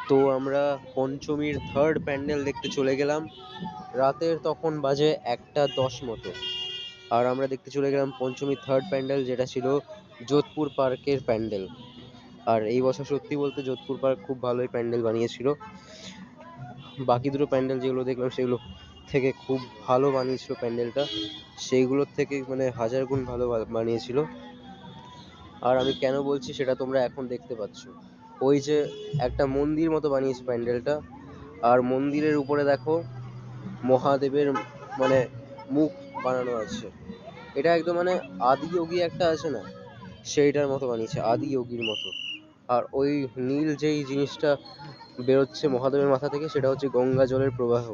তো আমরা পঞ্চমীর থার্ড প্যান্ডেল দেখতে চলে গেলাম। রাতের তখন বাজে 1টা 10 মতো। আর আমরা দেখতে চলে গেলাম পঞ্চমীর থার্ড প্যান্ডেল, যেটা ছিল যোধপুর পার্কের প্যান্ডেল। আর এই বছর সত্যি বলতে যোধপুর পার্ক খুব ভালোই প্যান্ডেল বানিয়েছিল। বাকি দুটো প্যান্ডেল যেগুলো দেখলাম সেগুলো থেকে খুব ভালো বানিয়েছিল প্যান্ডেলটা, সেইগুলোর থেকে মানে হাজার গুণ ভালো বানিয়েছিল। আর আমি কেন বলছি সেটা তোমরা এখন দেখতে পাচ্ছ। ওই যে একটা মন্দির মতো বানিয়েছে প্যান্ডেলটা, আর মন্দিরের উপরে দেখো মহাদেবের মানে মুখ বানানো আছে। এটা একদম মানে আদি যোগী একটা আছে না, সেইটার মতো বানিয়েছে, আদি যোগীর মতো। আর ওই নীল যেই জিনিসটা বেরোচ্ছে মহাদেবের মাথা থেকে, সেটা হচ্ছে গঙ্গা জলের প্রবাহ।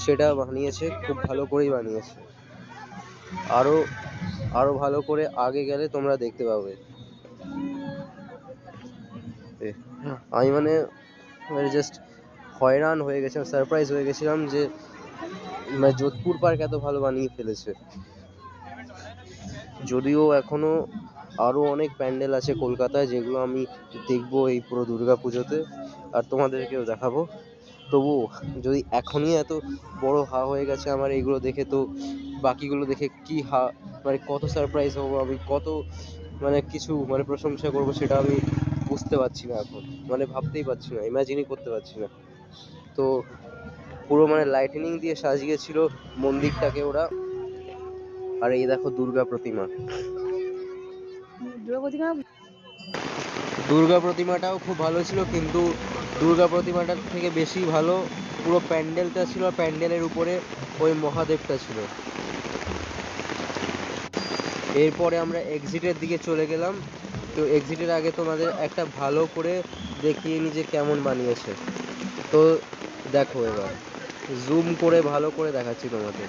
সেটা বানিয়েছে, খুব ভালো করেই বানিয়েছে। আরো আরো ভালো করে আগে গেলে তোমরা দেখতে পাবে। আমি মানে জাস্ট হয়রান হয়ে গেছিলাম, সারপ্রাইজ হয়ে গেছিলাম যে মানে যোধপুর পার্ক এত ভালো বানিয়ে ফেলেছে। যদিও এখনো আরো অনেক প্যান্ডেল আছে কলকাতায়, যেগুলো আমি দেখবো এই পুরো দুর্গা পুজোতে, আর তোমাদেরকেও দেখাবো। তবু যদি এখনই এত বড় হা হয়ে গেছে আমার এইগুলো দেখে, তো বাকিগুলো দেখে কি হা মানে কত সারপ্রাইজ হবো আমি, কত মানে কিছু মানে প্রশংসা করবো, সেটা আমি বুঝতে পারছি না এখন, মানে ভাবতেই পারছি না, ইমাজিনই করতে পারছি না। তো পুরো মানে লাইটিনিং দিয়ে সাজিয়েছিল মন্দিরটাকে ওরা। আর এই দেখো দুর্গা প্রতিমা। দুর্গা প্রতিমাটাও খুব ভালো ছিল, কিন্তু দুর্গা প্রতিমাটার থেকে বেশি ভালো পুরো প্যান্ডেলটা ছিল। প্যান্ডেলের উপরে ওই মহাদেবটা ছিল। এরপরে আমরা এক্সিটের দিকে চলে গেলাম। তো এক্সিটের আগে তোমাদের একটা ভালো করে দেখিয়ে নি যে কেমন বানিয়েছে। তো দেখো, এবার জুম করে ভালো করে দেখাচ্ছি তোমাদের।